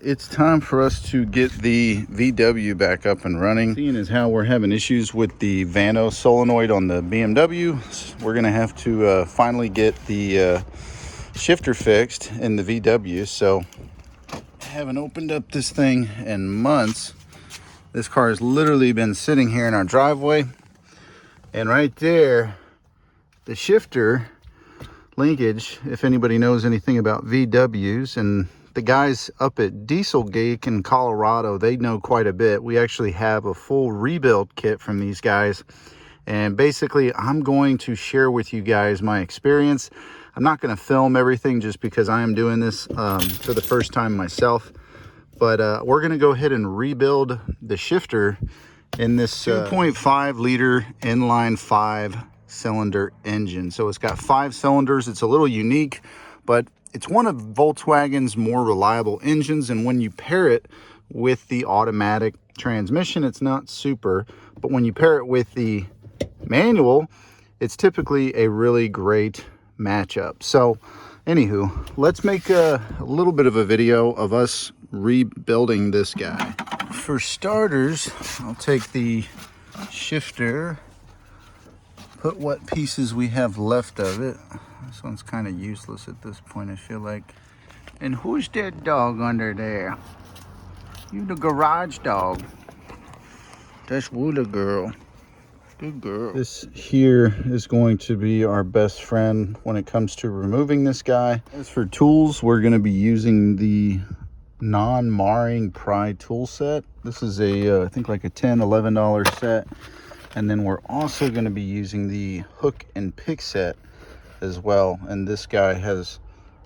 it's time for us to get the VW back up and running. Seeing as how we're having issues with the Vano solenoid on the BMW, we're gonna have to finally get the shifter fixed in the VW. So I haven't opened up this thing in months. This car has literally been sitting here in our driveway, and right there, the shifter linkage, if anybody knows anything about VWs, and the guys up at DieselGeek in Colorado, they know quite a bit. We actually have a full rebuild kit from these guys, and basically I'm going to share with you guys my experience. I'm not going to film everything just because I am doing this for the first time myself, but we're going to go ahead and rebuild the shifter in this 2.5 liter inline 5 cylinder engine. So it's got 5 cylinders. It's a little unique, but it's one of Volkswagen's more reliable engines, and when you pair it with the automatic transmission, it's not super, but when you pair it with the manual, it's typically a really great matchup. So anywho, let's make a little bit of a video of us rebuilding this guy. For starters, I'll take the shifter, put what pieces we have left of it. This one's kind of useless at this point, I feel like. And who's that dog under there? You the garage dog. That's Woola girl. Good girl. This here is going to be our best friend when it comes to removing this guy. As for tools, we're going to be using the non-marring pry tool set. This is a I think like a $10-11 set, and then we're also going to be using the hook and pick set as well. And this guy has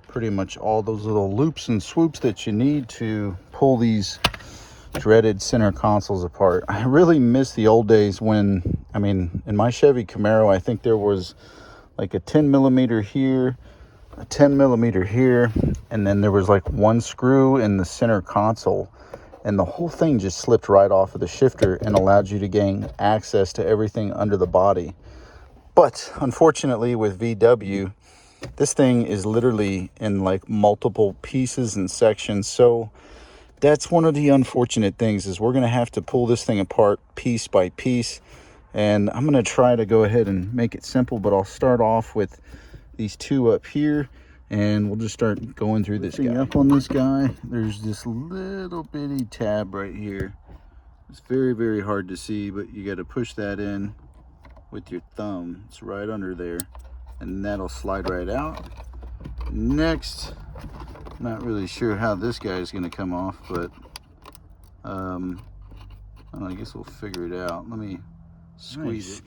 pretty much all those little loops and swoops that you need to pull these dreaded center consoles apart. I really miss the old days when, I mean, in my Chevy Camaro, I think there was like a 10mm here, a 10mm here, and then there was like one screw in the center console, and the whole thing just slipped right off of the shifter and allowed you to gain access to everything under the body. But unfortunately with VW, this thing is literally in like multiple pieces and sections. So that's one of the unfortunate things, is we're going to have to pull this thing apart piece by piece. And I'm going to try to go ahead and make it simple, but I'll start off with these two up here, and we'll just start going through this guy. Up on this guy, there's this little bitty tab right here. It's very, very hard to see, but you got to push that in with your thumb. It's right under there, and that'll slide right out. Next, not really sure how this guy is going to come off, but I guess we'll figure it out. Let me squeeze it.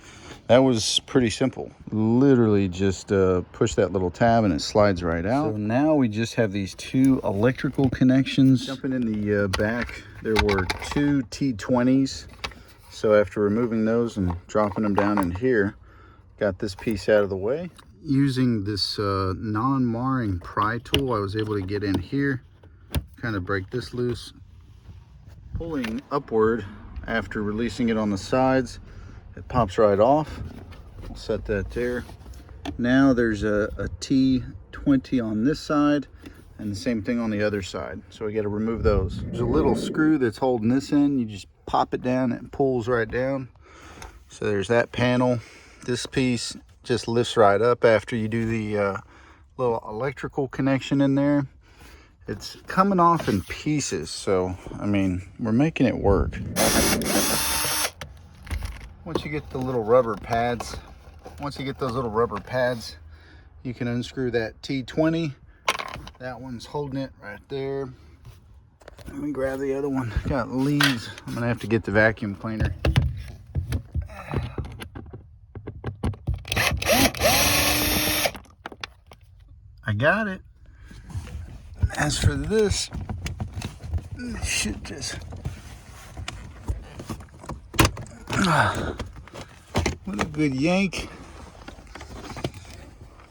That was pretty simple. Literally just push that little tab and it slides right out. So now we just have these two electrical connections. Jumping in the back, there were two T20s. So after removing those and dropping them down in here, got this piece out of the way. Using this non-marring pry tool, I was able to get in here, kind of break this loose. Pulling upward after releasing it on the sides, it pops right off. I'll set that there. Now there's a T20 on this side and the same thing on the other side. So we got to remove those. There's a little screw that's holding this in. You just pop it down and it pulls right down. So there's that panel. This piece just lifts right up after you do the little electrical connection in there. It's coming off in pieces, so I mean, we're making it work. Once you get the little rubber pads, you can unscrew that T20. That one's holding it right there. Let me grab the other one. Got leaves. I'm gonna have to get the vacuum cleaner. I got it. As for this, it should just... what a good yank.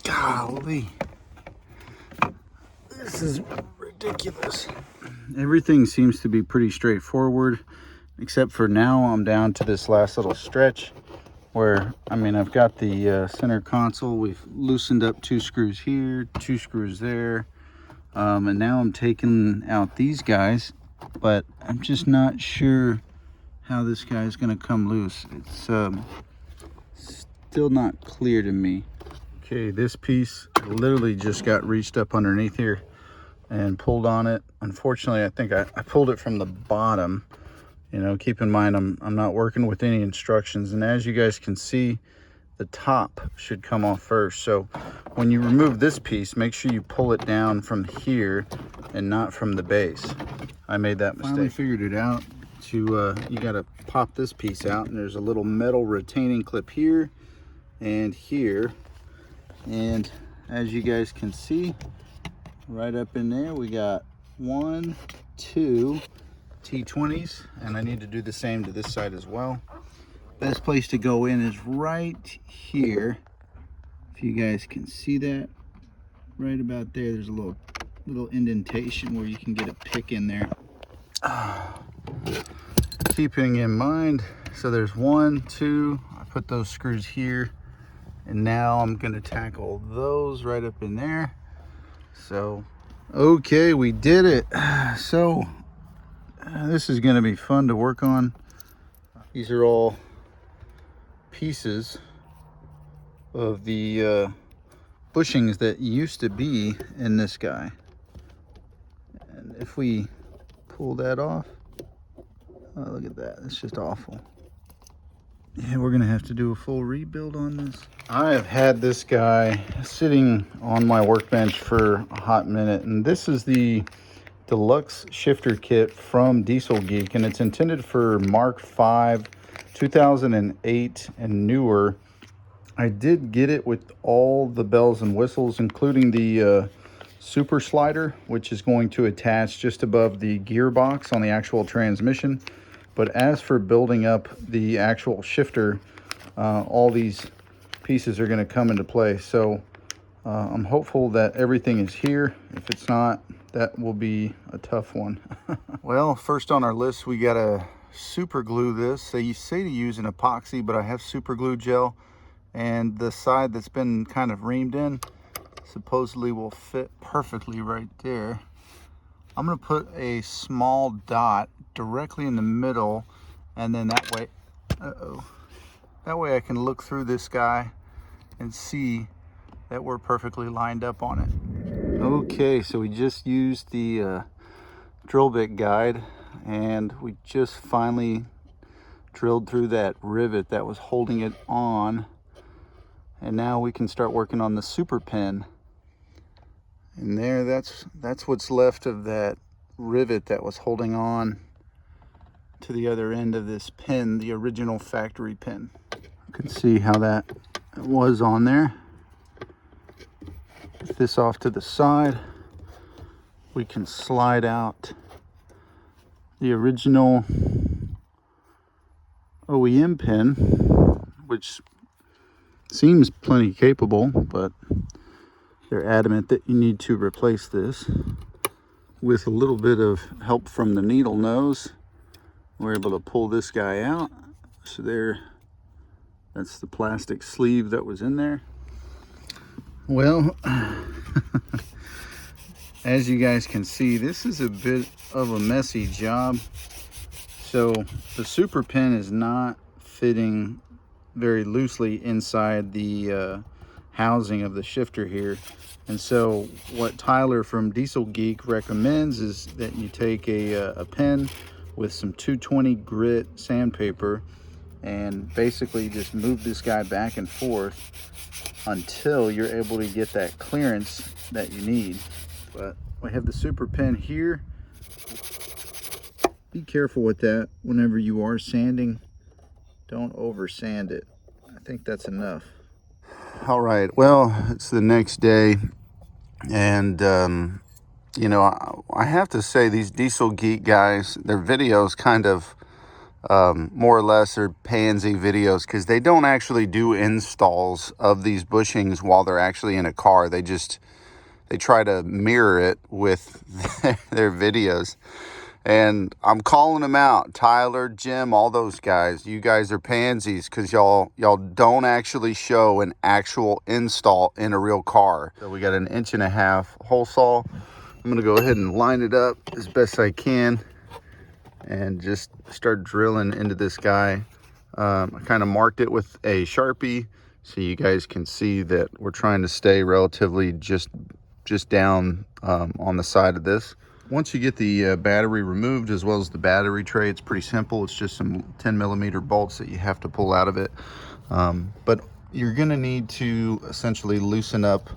Golly. This is ridiculous. Everything seems to be pretty straightforward, except for now I'm down to this last little stretch where, I mean, I've got the center console. We've loosened up 2 screws here, 2 screws there. And now I'm taking out these guys, but I'm just not sure how this guy's gonna come loose. It's still not clear to me. Okay, this piece literally just got reached up underneath here and pulled on it. Unfortunately, I think I pulled it from the bottom. You know, keep in mind I'm not working with any instructions, and as you guys can see, the top should come off first. So when you remove this piece, make sure you pull it down from here and not from the base. I made that mistake. Finally figured it out. You gotta pop this piece out, and there's a little metal retaining clip here and here, and as you guys can see, right up in there we got 1, 2 T20s, and I need to do the same to this side as well. Best place to go in is right here. If you guys can see that, right about there, there's a little indentation where you can get a pick in there. Keeping in mind, so there's 1, 2, I put those screws here, and now I'm gonna tackle those right up in there. So, okay, we did it. So, this is gonna be fun to work on. These are all pieces of the bushings that used to be in this guy. And if we pull that off, oh, look at that, it's just awful. Yeah, we're gonna have to do a full rebuild on this. I have had this guy sitting on my workbench for a hot minute, and this is the Deluxe Shifter Kit from DieselGeek, and it's intended for Mark 5, 2008 and newer. I did get it with all the bells and whistles, including the super slider, which is going to attach just above the gearbox on the actual transmission. But as for building up the actual shifter, all these pieces are going to come into play. So I'm hopeful that everything is here. If it's not, that will be a tough one. Well, first on our list, we got to super glue this. They say to use an epoxy, but I have super glue gel, and the side that's been kind of reamed in supposedly will fit perfectly right there. I'm going to put a small dot directly in the middle, and then that way, that way I can look through this guy and see that we're perfectly lined up on it. Okay, so we just used the drill bit guide, and we just finally drilled through that rivet that was holding it on, and now we can start working on the super pin. And there, that's what's left of that rivet that was holding on to the other end of this pin, the original factory pin. You can see how that was on there. Get this off to the side. We can slide out the original OEM pin, which seems plenty capable, but they're adamant that you need to replace this. With a little bit of help from the needle nose, we're able to pull this guy out. So there, that's the plastic sleeve that was in there. Well, as you guys can see, this is a bit of a messy job. So the super pin is not fitting very loosely inside the housing of the shifter here. And so what Tyler from DieselGeek recommends is that you take a pen with some 220 grit sandpaper and basically just move this guy back and forth until you're able to get that clearance that you need. But we have the super pen here. Be careful with that whenever you are sanding. Don't over sand it. I think that's enough. All right, well, it's the next day, and you know, I have to say these DieselGeek guys, their videos kind of more or less are pansy videos, because they don't actually do installs of these bushings while they're actually in a car. They try to mirror it with their videos. And I'm calling them out. Tyler, Jim, all those guys. You guys are pansies, because y'all don't actually show an actual install in a real car. So we got an 1.5 hole saw. I'm gonna go ahead and line it up as best I can and just start drilling into this guy. I kind of marked it with a Sharpie so you guys can see that we're trying to stay relatively just down on the side of this. Once you get the battery removed, as well as the battery tray, it's pretty simple. It's just some 10mm bolts that you have to pull out of it. But you're gonna need to essentially loosen up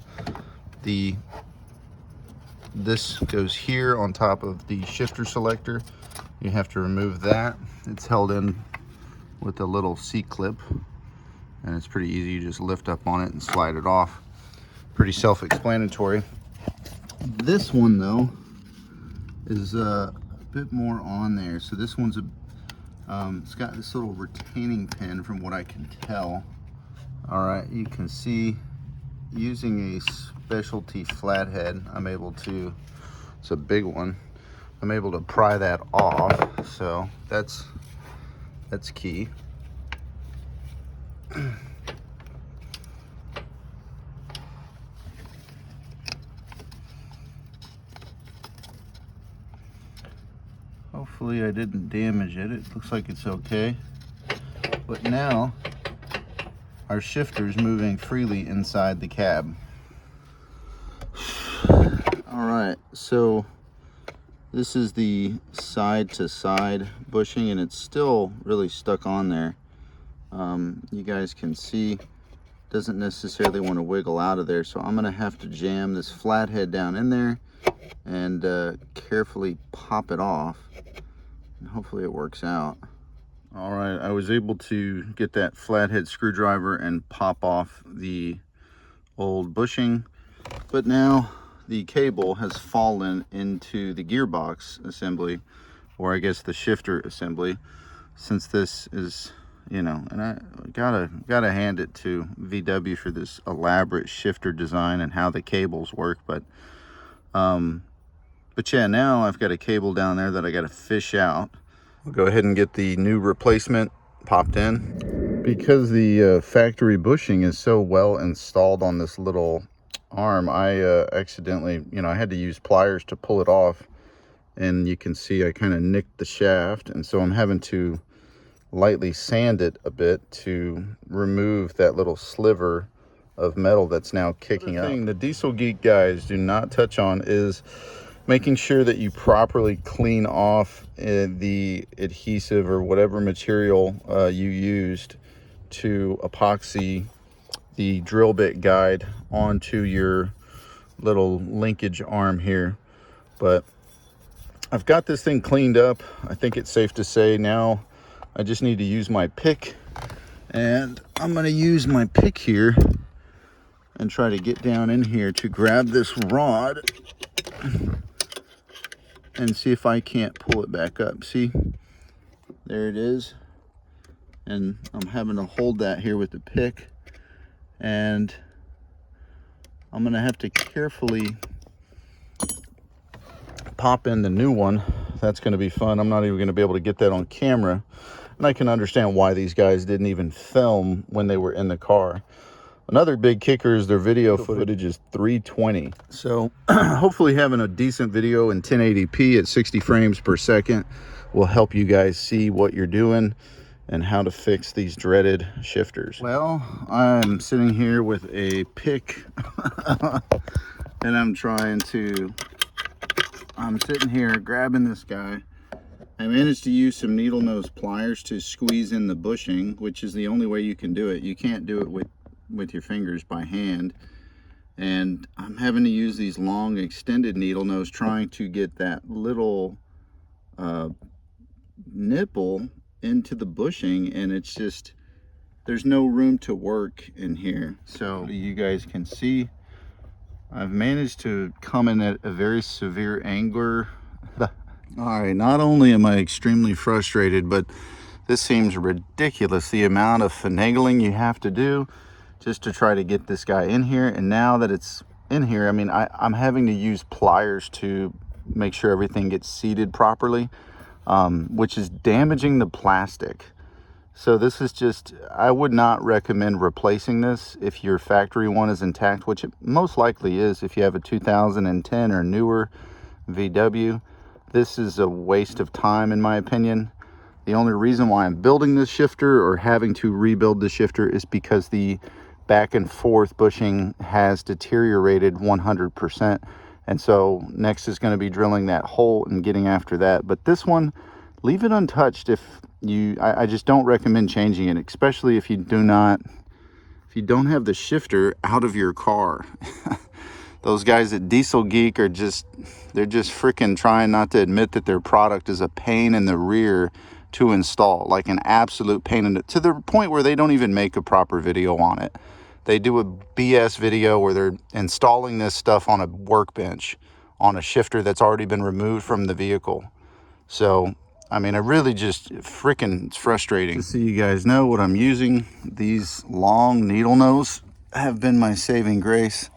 this goes here on top of the shifter selector. You have to remove that. It's held in with a little C-clip, and it's pretty easy. You just lift up on it and slide it off. Pretty self-explanatory. This one though is a bit more on there. So this one's it's got this little retaining pin from what I can tell. All right, you can see using a specialty flathead, I'm able to, it's a big one, I'm able to pry that off. So that's key. Hopefully I didn't damage it. It looks like it's okay. But now our shifter's moving freely inside the cab. All right, so this is the side-to-side bushing, and it's still really stuck on there. You guys can see, doesn't necessarily want to wiggle out of there, so I'm gonna have to jam this flathead down in there and carefully pop it off, and hopefully it works out. All right, I was able to get that flathead screwdriver and pop off the old bushing, but now the cable has fallen into the gearbox assembly, or I guess the shifter assembly, since this is, you know, and I gotta hand it to VW for this elaborate shifter design and how the cables work. But yeah, now I've got a cable down there that I gotta fish out. We'll go ahead and get the new replacement popped in. Because the factory bushing is so well installed on this little arm, I accidentally, I had to use pliers to pull it off, and you can see I kind of nicked the shaft, and so I'm having to lightly sand it a bit to remove that little sliver of metal that's now kicking up. The thing the DieselGeek guys do not touch on is making sure that you properly clean off the adhesive or whatever material you used to epoxy the drill bit guide onto your little linkage arm here. But I've got this thing cleaned up. I think it's safe to say now I just need to use my pick, and I'm going to use my pick here and try to get down in here to grab this rod and see if I can't pull it back up. See, there it is, and I'm having to hold that here with the pick, and I'm gonna have to carefully pop in the new one. That's gonna be fun. I'm not even gonna be able to get that on camera, and I can understand why these guys didn't even film when they were in the car. Another big kicker is their video footage is 320. So hopefully having a decent video in 1080p at 60 frames per second will help you guys see what you're doing and how to fix these dreaded shifters. Well, I'm sitting here with a pick and I'm sitting here grabbing this guy. I managed to use some needle nose pliers to squeeze in the bushing, which is the only way you can do it. You can't do it with your fingers by hand, and I'm having to use these long extended needle nose trying to get that little nipple into the bushing, and it's just, there's no room to work in here. So you guys can see I've managed to come in at a very severe angle. All right, not only am I extremely frustrated, but this seems ridiculous, the amount of finagling you have to do just to try to get this guy in here. And now that it's in here, I mean, I'm having to use pliers to make sure everything gets seated properly, which is damaging the plastic. So this is just, I would not recommend replacing this if your factory one is intact, which it most likely is if you have a 2010 or newer VW. This is a waste of time in my opinion. The only reason why I'm building this shifter or having to rebuild the shifter is because the back and forth bushing has deteriorated 100%. And so next is going to be drilling that hole and getting after that. But this one, leave it untouched. I just don't recommend changing it, especially if you don't have the shifter out of your car. Those guys at DieselGeek they're just freaking trying not to admit that their product is a pain in the rear to install, like an absolute pain in it, to the point where they don't even make a proper video on it. They do a BS video where they're installing this stuff on a workbench on a shifter that's already been removed from the vehicle. So, I mean, it really just freaking, it's frustrating. Just so you guys know what I'm using, these long needle nose have been my saving grace.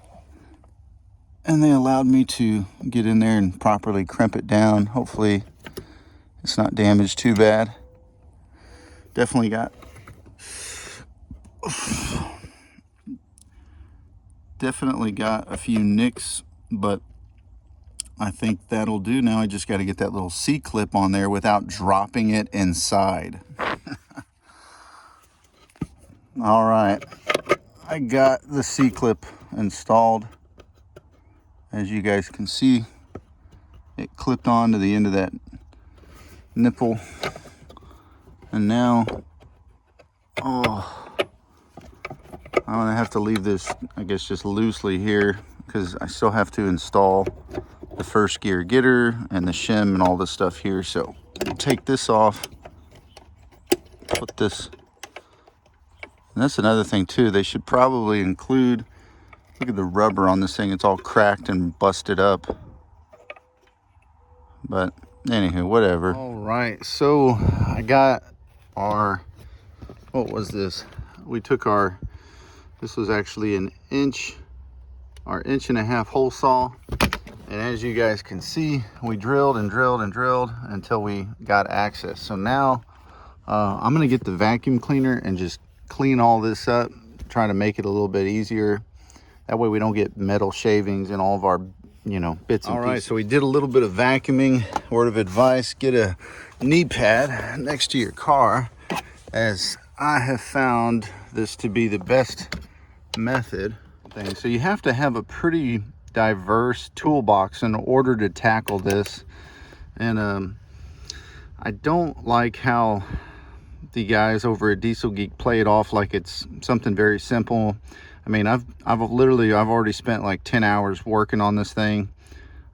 And they allowed me to get in there and properly crimp it down. Hopefully it's not damaged too bad. Definitely got a few nicks, but I think that'll do now. I just got to get that little C-clip on there without dropping it inside. All right, I got the C-clip installed. As you guys can see, it clipped on to the end of that nipple. And now, I'm gonna have to leave this, I guess, just loosely here because I still have to install the first gear getter and the shim and all this stuff here. So take this off, put this, and that's another thing too. They should probably include, look at the rubber on this thing. It's all cracked and busted up. But anywho, whatever. All right, so I got our, what was this? We took this was actually our 1.5-inch hole saw. And as you guys can see, we drilled and drilled and drilled until we got access. So now I'm gonna get the vacuum cleaner and just clean all this up, try to make it a little bit easier. That way we don't get metal shavings in all of our, bits and pieces. All right, so we did a little bit of vacuuming. Word of advice, get a knee pad next to your car, as I have found this to be the best method thing. So you have to have a pretty diverse toolbox in order to tackle this. And I don't like how the guys over at DieselGeek play it off like it's something very simple. I mean, I've already spent like 10 hours working on this thing,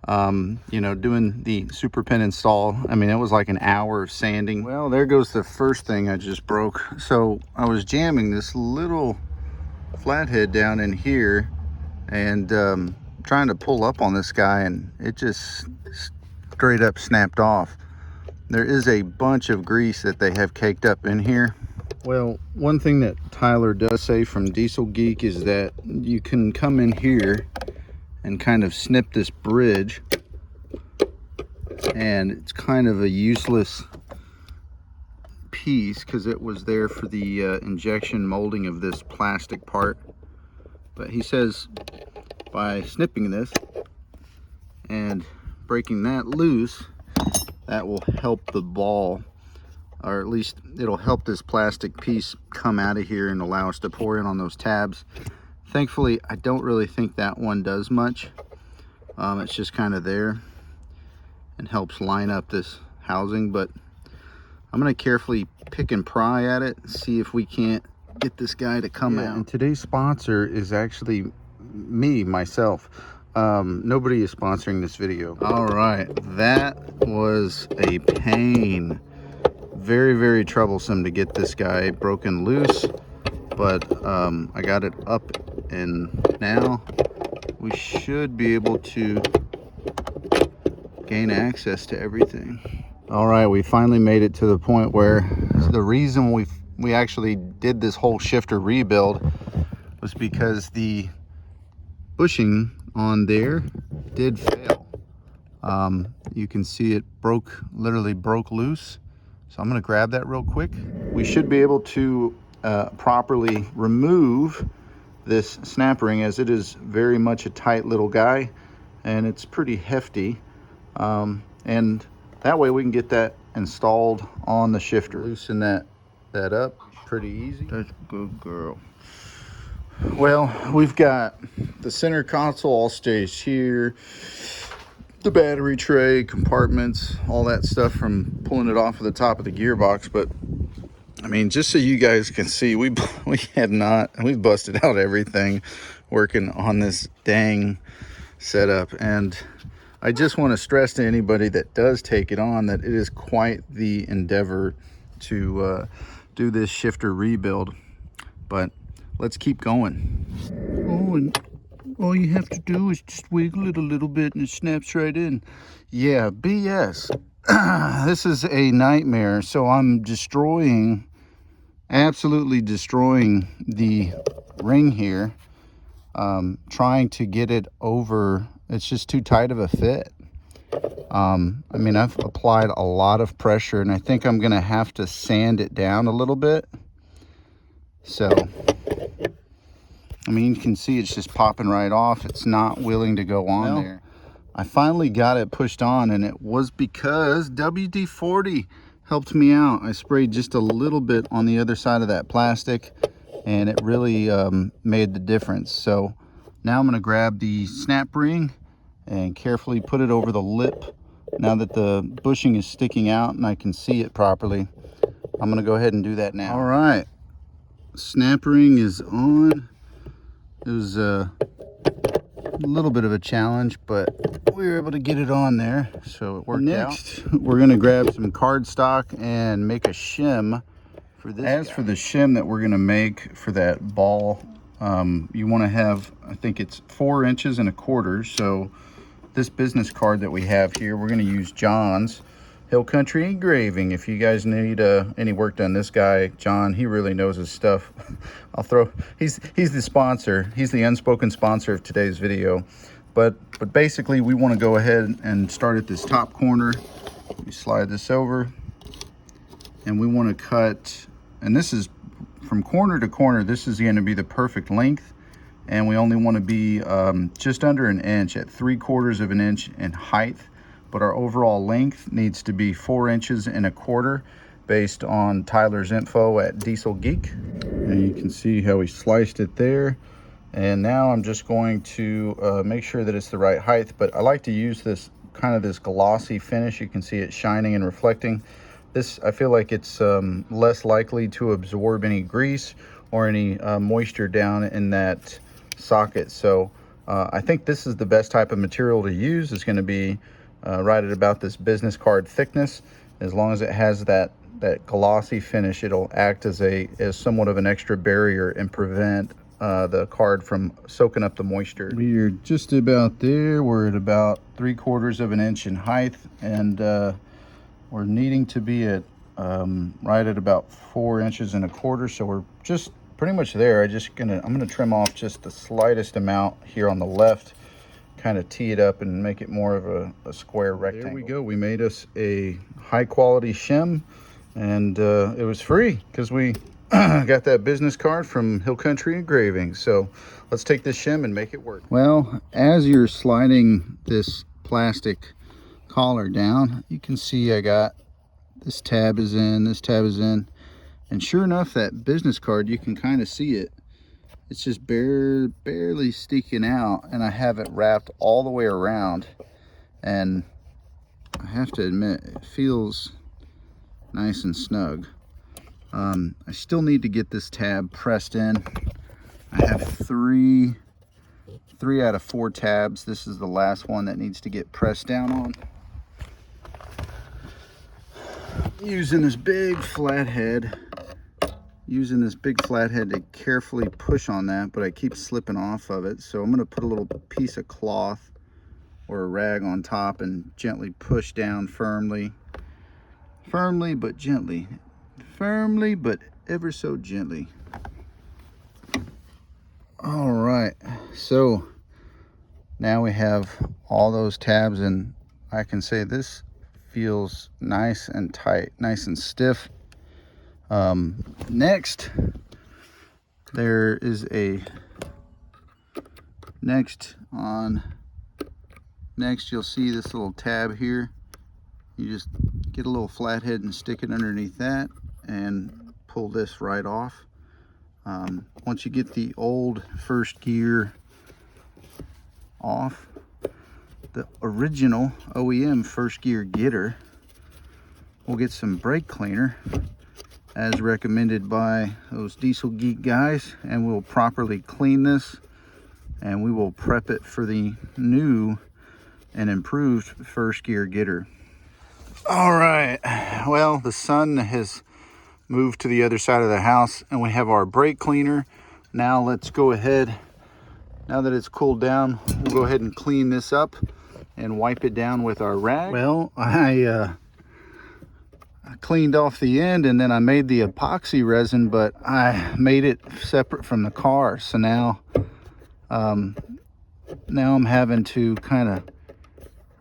doing the super pin install. I mean, it was like an hour of sanding. Well, there goes the first thing I just broke. So I was jamming this little flathead down in here and trying to pull up on this guy, and it just straight up snapped off. There is a bunch of grease that they have caked up in here. Well, one thing that Tyler does say from DieselGeek is that you can come in here and kind of snip this bridge, and it's kind of a useless piece because it was there for the injection molding of this plastic part. But he says by snipping this and breaking that loose, that will help the ball, or at least it'll help this plastic piece come out of here and allow us to pour in on those tabs. Thankfully, I don't really think that one does much. It's just kind of there and helps line up this housing, but I'm going to carefully pick and pry at it, see if we can't get this guy to come out. And today's sponsor is actually myself. Nobody is sponsoring this video. All right, that was a pain. Very, very troublesome to get this guy broken loose, but I got it up, and now we should be able to gain access to everything. All right, we finally made it to the point where the reason we actually did this whole shifter rebuild was because the bushing on there did fail. You can see it literally broke loose. So I'm going to grab that real quick. We should be able to properly remove this snap ring, as it is very much a tight little guy and it's pretty hefty. And that way we can get that installed on the shifter. Loosen that up pretty easy. That's a good girl. Well, we've got the center console all stays here, the battery tray, compartments, all that stuff from pulling it off of the top of the gearbox. But I mean, just so you guys can see, we've busted out everything working on this dang setup. And I just want to stress to anybody that does take it on that it is quite the endeavor to do this shifter rebuild. But let's keep going. Oh, and all you have to do is just wiggle it a little bit and it snaps right in. Yeah, BS. This is a nightmare. So I'm absolutely destroying the ring here, trying to get it over. It's just too tight of a fit. I mean, I've applied a lot of pressure and I think I'm gonna have to sand it down a little bit. So I mean, you can see it's just popping right off. It's not willing to go on there. I finally got it pushed on, and it was because WD-40 helped me out. I sprayed just a little bit on the other side of that plastic, and it really made the difference. So now I'm going to grab the snap ring and carefully put it over the lip. Now that the bushing is sticking out and I can see it properly, I'm going to go ahead and do that now. All right, snap ring is on. It was a little bit of a challenge, but we were able to get it on there, so it worked out. Next, we're going to grab some cardstock and make a shim for this. As for the shim that we're going to make for that ball, you want to have, I think it's 4 inches and a quarter. So this business card that we have here, we're going to use John's Hill Country Engraving. If you guys need any work done, this guy John, he really knows his stuff. He's the sponsor. He's the unspoken sponsor of today's video. But basically, we want to go ahead and start at this top corner. We slide this over, and we want to cut. And this is from corner to corner. This is going to be the perfect length, and we only want to be just under an inch, at 3/4 of an inch in height. But our overall length needs to be 4 inches and a quarter based on Tyler's info at DieselGeek. And you can see how we sliced it there. And now I'm just going to make sure that it's the right height, but I like to use this kind of this glossy finish. You can see it shining and reflecting. This, I feel like it's less likely to absorb any grease or any moisture down in that socket. So I think this is the best type of material to use. It's going to be right at about this business card thickness. As long as it has that glossy finish, it'll act as somewhat of an extra barrier and prevent the card from soaking up the moisture. We're just about there. We're at about 3/4 of an inch in height, and we're needing to be at right at about 4 inches and a quarter. So we're just pretty much there. I'm gonna trim off just the slightest amount here on the left, kind of tee it up and make it more of a square rectangle. There we go. We made us a high quality shim, and it was free because we got that business card from Hill Country Engraving. So let's take this shim and make it work. Well, as you're sliding this plastic collar down, you can see I got this tab is in, this tab is in, and sure enough, that business card, you can kind of see it. It's just barely sticking out, and I have it wrapped all the way around, and I have to admit, it feels nice and snug. I still need to get this tab pressed in. I have three out of 4 tabs. This is the last one that needs to get pressed down on. Using this big flathead to carefully push on that, but I keep slipping off of it. So I'm going to put a little piece of cloth or a rag on top and gently push down firmly but gently, firmly but ever so gently. All right, so now we have all those tabs, and I can say this feels nice and tight, nice and stiff. Next on Next, you'll see this little tab here. You just get a little flathead and stick it underneath that and pull this right off. Once you get the old first gear off, the original OEM first gear getter, we'll get some brake cleaner as recommended by those DieselGeek guys, and we'll properly clean this and we will prep it for the new and improved first gear getter. All right, well, the sun has moved to the other side of the house and we have our brake cleaner. Now let's go ahead, now that it's cooled down, we'll go ahead and clean this up and wipe it down with our rag. Well, I cleaned off the end and then I made the epoxy resin, but I made it separate from the car. So now I'm having to kind of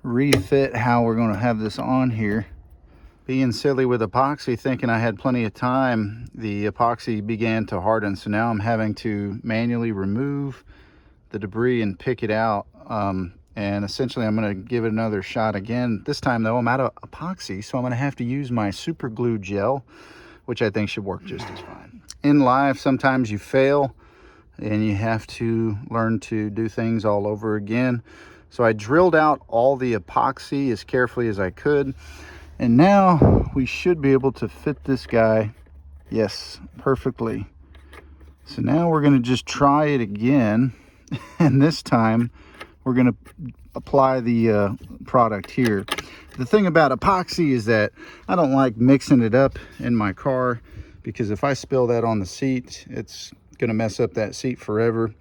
refit how we're going to have this on here. Being silly with epoxy, thinking I had plenty of time, the epoxy began to harden. So now I'm having to manually remove the debris and pick it out. And essentially I'm going to give it another shot again. This time though, I'm out of epoxy, so I'm going to have to use my super glue gel, which I think should work just as fine. In life, sometimes you fail and you have to learn to do things all over again. So I drilled out all the epoxy as carefully as I could. And now we should be able to fit this guy, yes, perfectly. So now we're going to just try it again. And this time we're going to apply the product here. The thing about epoxy is that I don't like mixing it up in my car, because if I spill that on the seat, it's going to mess up that seat forever.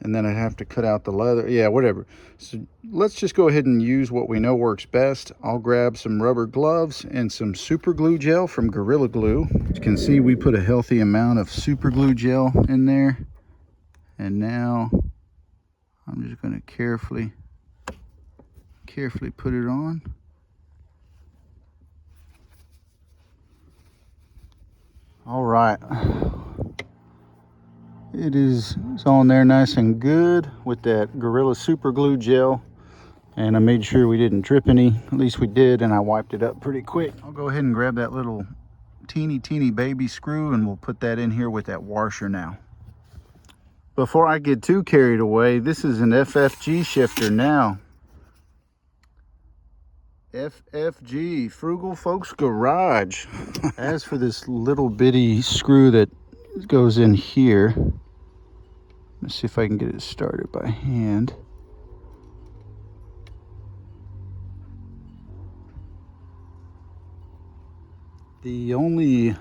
And then I'd have to cut out the leather. Yeah, whatever. So let's just go ahead and use what we know works best. I'll grab some rubber gloves and some super glue gel from Gorilla Glue. As you can see, we put a healthy amount of super glue gel in there. And now I'm just going to carefully put it on. All right. It's on there nice and good with that Gorilla Super Glue gel. And I made sure we didn't drip any. At least we did, and I wiped it up pretty quick. I'll go ahead and grab that little teeny baby screw and we'll put that in here with that washer now. Before I get too carried away, this is an FFG shifter now. FFG, Frugal Folks Garage. As for this little bitty screw that goes in here, let's see if I can get it started by hand. The only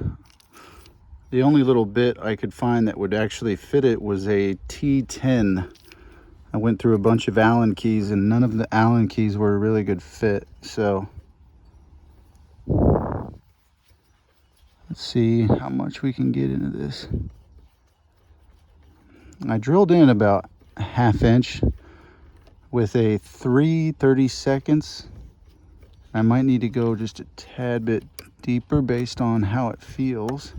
little bit I could find that would actually fit it was a T10. I went through a bunch of Allen keys and none of the Allen keys were a really good fit. So let's see how much we can get into this. I drilled in about a 1/2 inch with a 3/32. I might need to go just a tad bit deeper based on how it feels.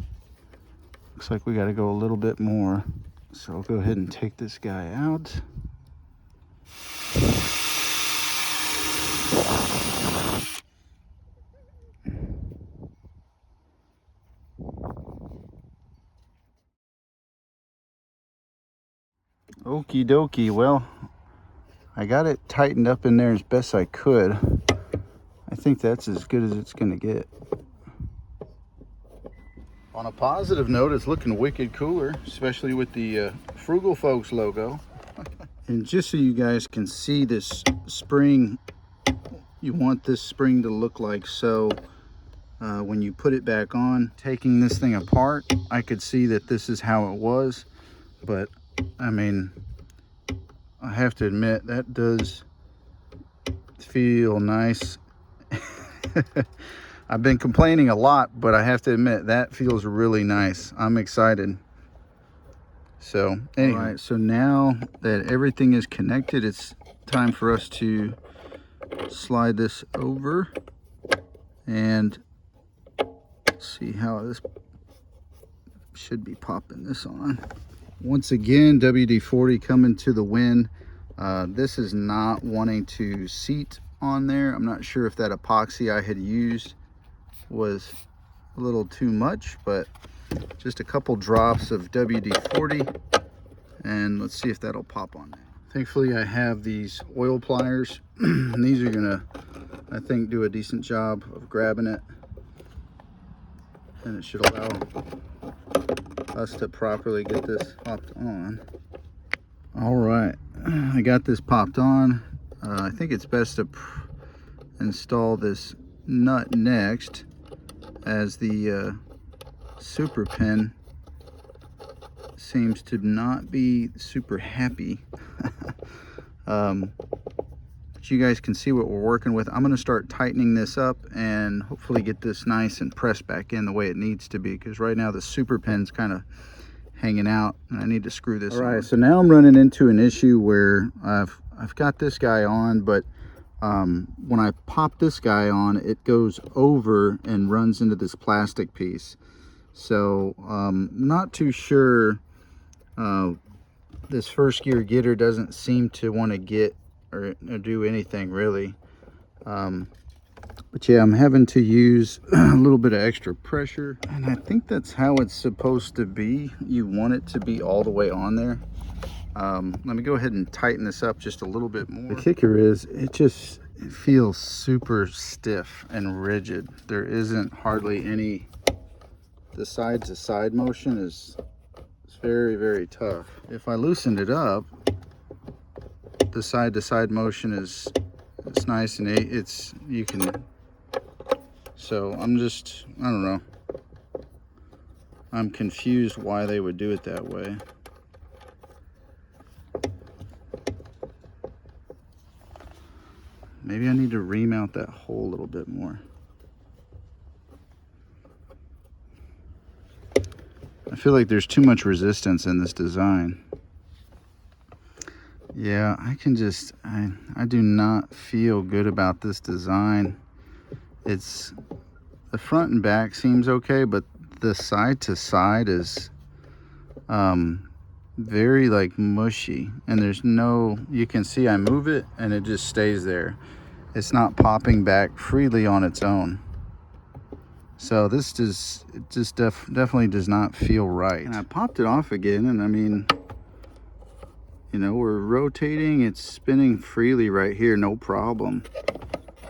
Looks like we got to go a little bit more. So I'll go ahead and take this guy out. Okie dokie, well, I got it tightened up in there as best I could. I think that's as good as it's gonna get. On a positive note, it's looking wicked cooler, especially with the Frugal Folks logo. And just so you guys can see this spring, you want this spring to look like so. When you put it back on, taking this thing apart, I could see that this is how it was. But I mean, I have to admit, that does feel nice. I've been complaining a lot, but I have to admit, that feels really nice. I'm excited. So anyway, all right, so now that everything is connected, it's time for us to slide this over and see how this should be popping this on. Once again, WD-40 coming to the win. This is not wanting to seat on there. I'm not sure if that epoxy I had used was a little too much, but just a couple drops of WD-40, and let's see if that'll pop on there. Thankfully I have these oil pliers and these are gonna, I think, do a decent job of grabbing it, and it should allow us to properly get this popped on. All right, I got this popped on. I think it's best to install this nut next, as the super pin seems to not be super happy. But you guys can see what we're working with. I'm going to start tightening this up and hopefully get this nice and pressed back in the way it needs to be, because right now the super pin's kind of hanging out and I need to screw this on. All right, so now I'm running into an issue where I've got this guy on, but when I pop this guy on, it goes over and runs into this plastic piece. So not too sure. This first gear getter doesn't seem to want to get or do anything really. But yeah, I'm having to use a little bit of extra pressure, and I think that's how it's supposed to be. You want it to be all the way on there. Let me go ahead and tighten this up just a little bit more. The kicker is it feels super stiff and rigid. There isn't hardly any, the side to side motion is very, very tough. If I loosened it up, the side to side motion it's nice, and you can, so I don't know. I'm confused why they would do it that way. Maybe I need to remount that hole a little bit more. I feel like there's too much resistance in this design. Yeah, I do not feel good about this design. It's, the front and back seems okay, but the side to side is very like mushy, and there's no, you can see I move it and it just stays there. It's not popping back freely on its own. So this definitely does not feel right. And I popped it off again, and I mean, you know, we're rotating, it's spinning freely right here, no problem.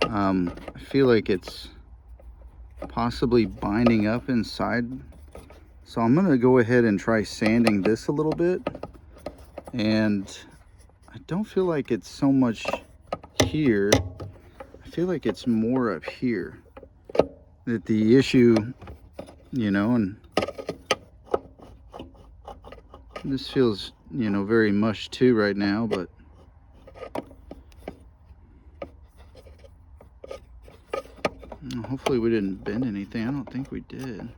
I feel like it's possibly binding up inside. So I'm gonna go ahead and try sanding this a little bit. And I don't feel like it's so much here. I feel like it's more up here that the issue, you know, and this feels, you know, very mush too right now, but hopefully we didn't bend anything. I don't think we did.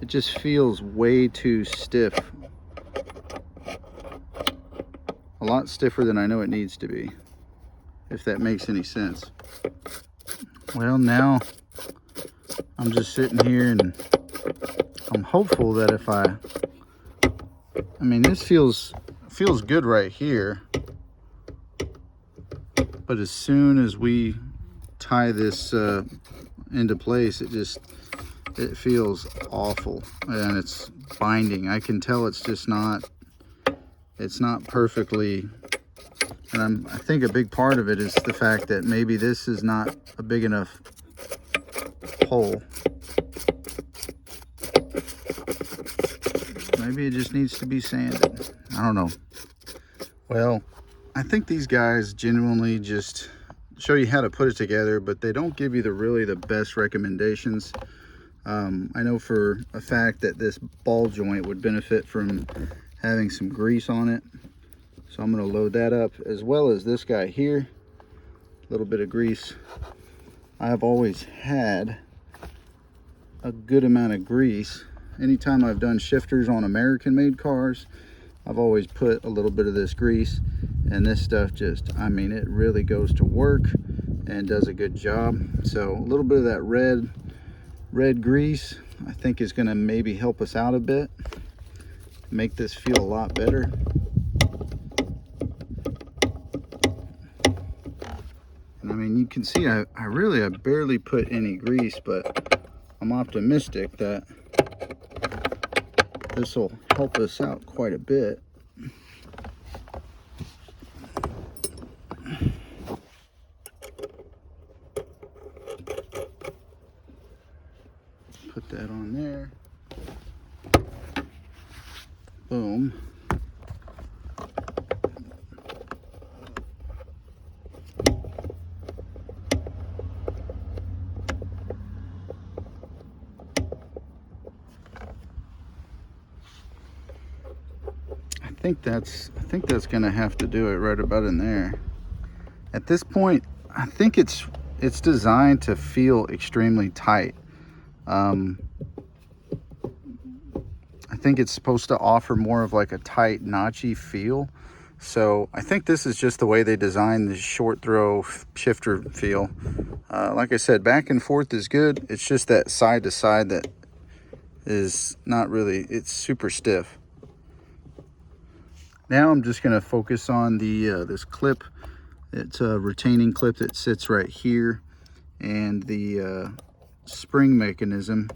It just feels way too stiff. A lot stiffer than I know it needs to be, if that makes any sense. Well, now I'm just sitting here and I'm hopeful that if I mean, this feels good right here, but as soon as we tie this into place, it feels awful, and it's binding. I can tell it's just not, it's not perfectly, and I think a big part of it is the fact that maybe this is not a big enough hole. Maybe it just needs to be sanded. I don't know. Well, I think these guys genuinely just show you how to put it together, but they don't give you really the best recommendations. I know for a fact that this ball joint would benefit from having some grease on it. So I'm going to load that up, as well as this guy here. A little bit of grease. I've always had a good amount of grease. Anytime I've done shifters on American-made cars, I've always put a little bit of this grease, and this stuff just, I mean, it really goes to work and does a good job. So a little bit of that red grease, I think, is going to maybe help us out a bit. make this feel a lot better. And I mean, you can see I barely put any grease, but I'm optimistic that this will help us out quite a bit. Put that on there. Boom. I think that's gonna have to do it right about in there. At this point, I think it's designed to feel extremely tight. I think it's supposed to offer more of like a tight, notchy feel. So I think this is just the way they designed the short throw shifter feel. Like I said, back and forth is good. It's just that side to side that is not really, it's super stiff. Now I'm just gonna focus on the this clip. It's a retaining clip that sits right here, and the spring mechanism,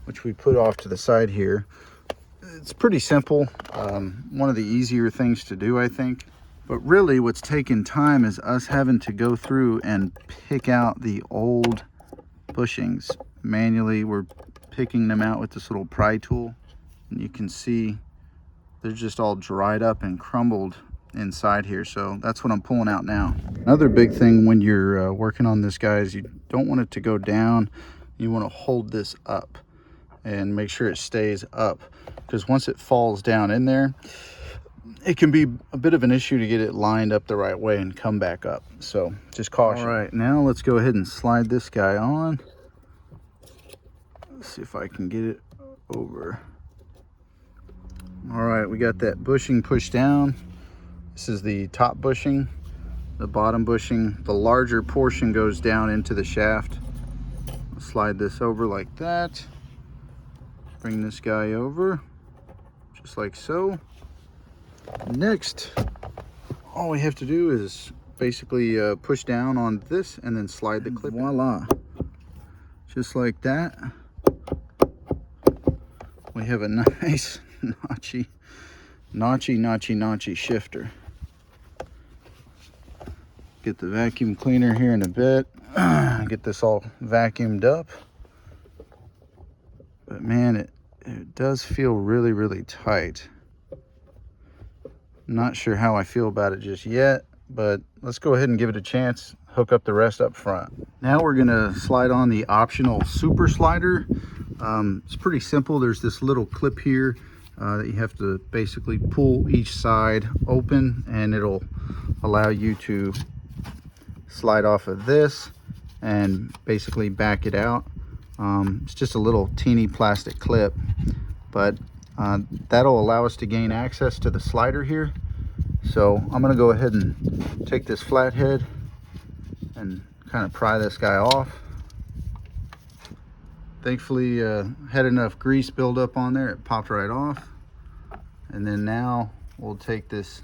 which we put off to the side here. It's pretty simple. One of the easier things to do, I think. But really what's taking time is us having to go through and pick out the old bushings. Manually, we're picking them out with this little pry tool. And you can see they're just all dried up and crumbled inside here. So that's what I'm pulling out now. Another big thing when you're working on this, guys, you don't want it to go down. You want to hold this up and make sure it stays up, because once it falls down in there, it can be a bit of an issue to get it lined up the right way and come back up. So just caution. All right, now let's go ahead and slide this guy on. Let's see if I can get it over. All right, we got that bushing pushed down. This is the top bushing, the bottom bushing. The larger portion goes down into the shaft. I'll slide this over like that. Bring this guy over, just like so. Next, all we have to do is basically push down on this and then slide the clip. Voila, just like that. We have a nice notchy shifter. Get the vacuum cleaner here in a bit. Get this all vacuumed up. But man, it does feel really, really tight. Not sure how I feel about it just yet, but let's go ahead and give it a chance. Hook up the rest up front. Now we're gonna slide on the optional super slider. It's pretty simple. There's this little clip here that you have to basically pull each side open, and it'll allow you to slide off of this and basically back it out. It's just a little teeny plastic clip, but that'll allow us to gain access to the slider here. So I'm going to go ahead and take this flathead and kind of pry this guy off. Thankfully had enough grease build up on there, it popped right off. And then now we'll take this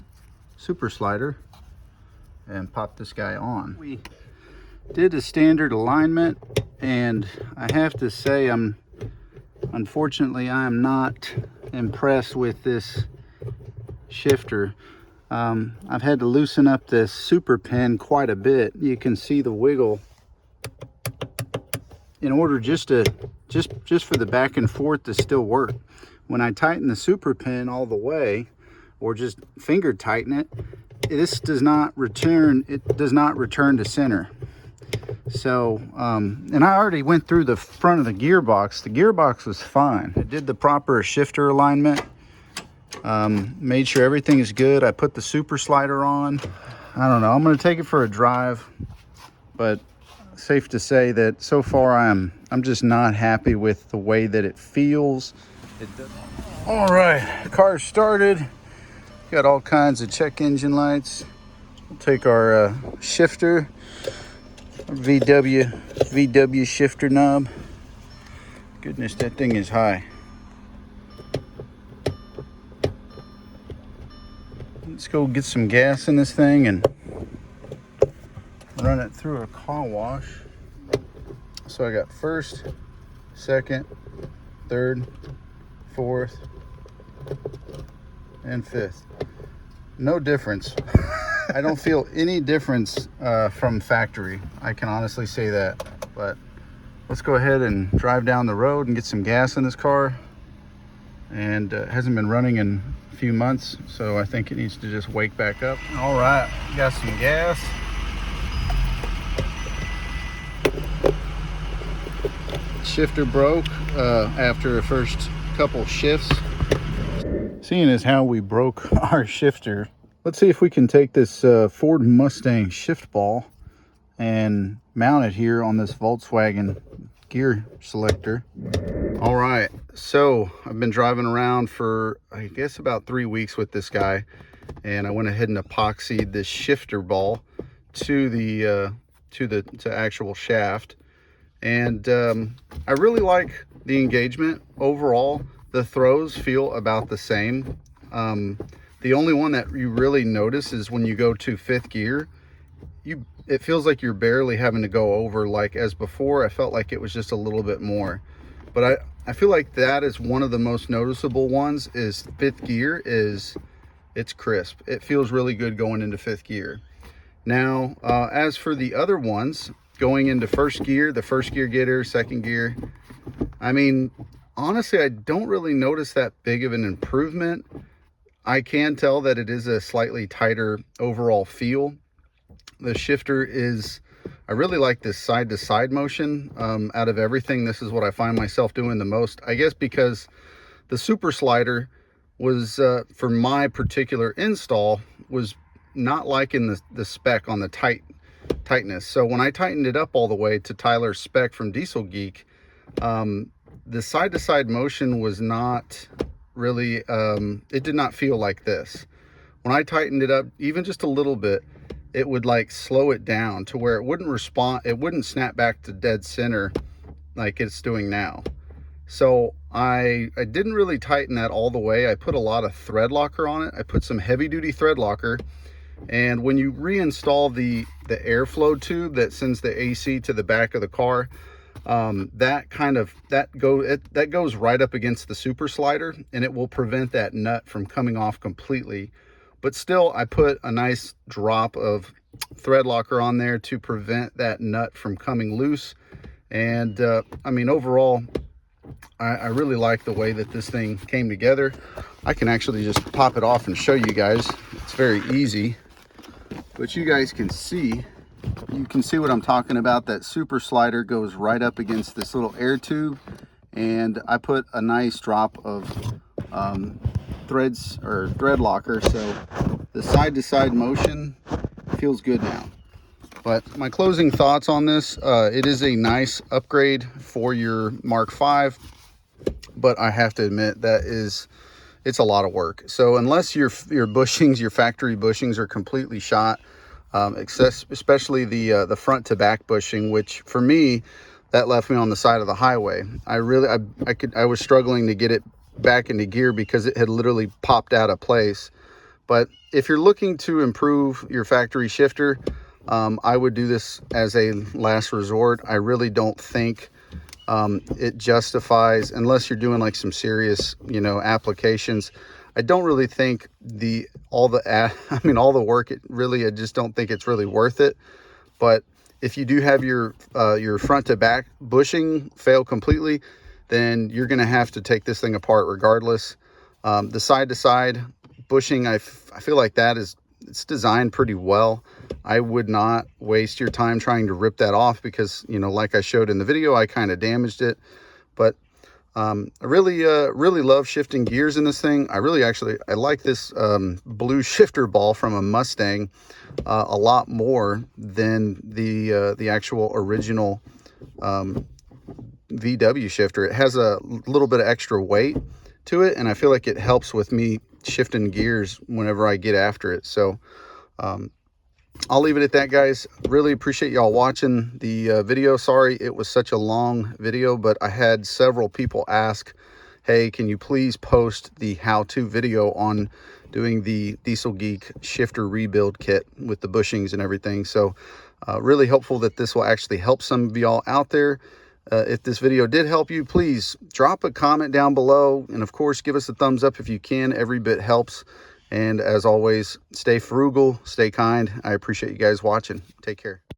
super slider and pop this guy on. We did a standard alignment, and I have to say unfortunately I am not impressed with this shifter. I've had to loosen up this super pin quite a bit. You can see the wiggle in order just for the back and forth to still work. When I tighten the super pin all the way, or just finger tighten it, this does not return. It does not return to center. So, and I already went through the front of the gearbox. The gearbox was fine. I did the proper shifter alignment. Made sure everything is good. I put the super slider on. I don't know. I'm going to take it for a drive, but safe to say that so far I'm just not happy with the way that it feels. All right, car started. Got all kinds of check engine lights. We'll take our shifter, our VW shifter knob. Goodness, that thing is high. go get some gas in this thing and run it through a car wash. So I got first, second, third, fourth, and fifth. No difference. I don't feel any difference from factory. I can honestly say that. But let's go ahead and drive down the road and get some gas in this car. And it hasn't been running in a few months, so I think it needs to just wake back up. All right, got some gas. Shifter broke after the first couple shifts. Seeing as how we broke our shifter, let's see if we can take this Ford Mustang shift ball and mount it here on this Volkswagen gear selector. All right, so I've been driving around for I guess about 3 weeks with this guy, and I went ahead and epoxied this shifter ball to the actual shaft. And I really like the engagement. Overall, the throws feel about the same. The only one that you really notice is when you go to 5th gear, it feels like you're barely having to go over. Like as before, I felt like it was just a little bit more. But I feel like that is one of the most noticeable ones. Is 5th gear it's crisp. It feels really good going into 5th gear. Now, as for the other ones, going into 1st gear, the 1st gear getter, 2nd gear, I mean, honestly, I don't really notice that big of an improvement. I can tell that it is a slightly tighter overall feel. The shifter is, I really like this side-to-side motion. Out of everything, this is what I find myself doing the most. I guess because the super slider was, for my particular install, was not liking the spec on the tightness. So when I tightened it up all the way to Tyler's spec from DieselGeek, the side-to-side motion was not really, it did not feel like this. When I tightened it up even just a little bit, it would like slow it down to where it wouldn't respond, it wouldn't snap back to dead center like it's doing now. So I didn't really tighten that all the way. I put a lot of thread locker on it. I put some heavy duty thread locker. And when you reinstall the airflow tube that sends the AC to the back of the car, that goes right up against the super slider, and it will prevent that nut from coming off completely. But still, I put a nice drop of thread locker on there to prevent that nut from coming loose. And I mean, overall, I really like the way that this thing came together. I can actually just pop it off and show you guys. It's very easy, but you guys can see, what I'm talking about. That super slider goes right up against this little air tube, and I put a nice drop of thread locker, so the side-to-side motion feels good now. But my closing thoughts on this, it is a nice upgrade for your Mark V, but I have to admit that it's a lot of work. So unless your bushings, your factory bushings, are completely shot, especially the front to back bushing, which for me, that left me on the side of the highway. I was struggling to get it back into gear because it had literally popped out of place. But if you're looking to improve your factory shifter, I would do this as a last resort. I really don't think it justifies, unless you're doing like some serious, applications. I don't really think all the work, I just don't think it's really worth it. But if you do have your front to back bushing fail completely, then you're going to have to take this thing apart regardless. The side to side bushing, I feel like it's designed pretty well. I would not waste your time trying to rip that off because, like I showed in the video, I kind of damaged it. But I really love shifting gears in this thing. I like this blue shifter ball from a Mustang a lot more than the actual original VW shifter. It has a little bit of extra weight to it, and I feel like it helps with me shifting gears whenever I get after it. So I'll leave it at that, guys. Really appreciate y'all watching the video. Sorry it was such a long video, but I had several people ask hey, can you please post the how-to video on doing the DieselGeek shifter rebuild kit with the bushings and everything. So really hopeful that this will actually help some of y'all out there. If this video did help you, please drop a comment down below, and of course give us a thumbs up if you can. Every bit helps. And as always, stay frugal, stay kind. I appreciate you guys watching. Take care.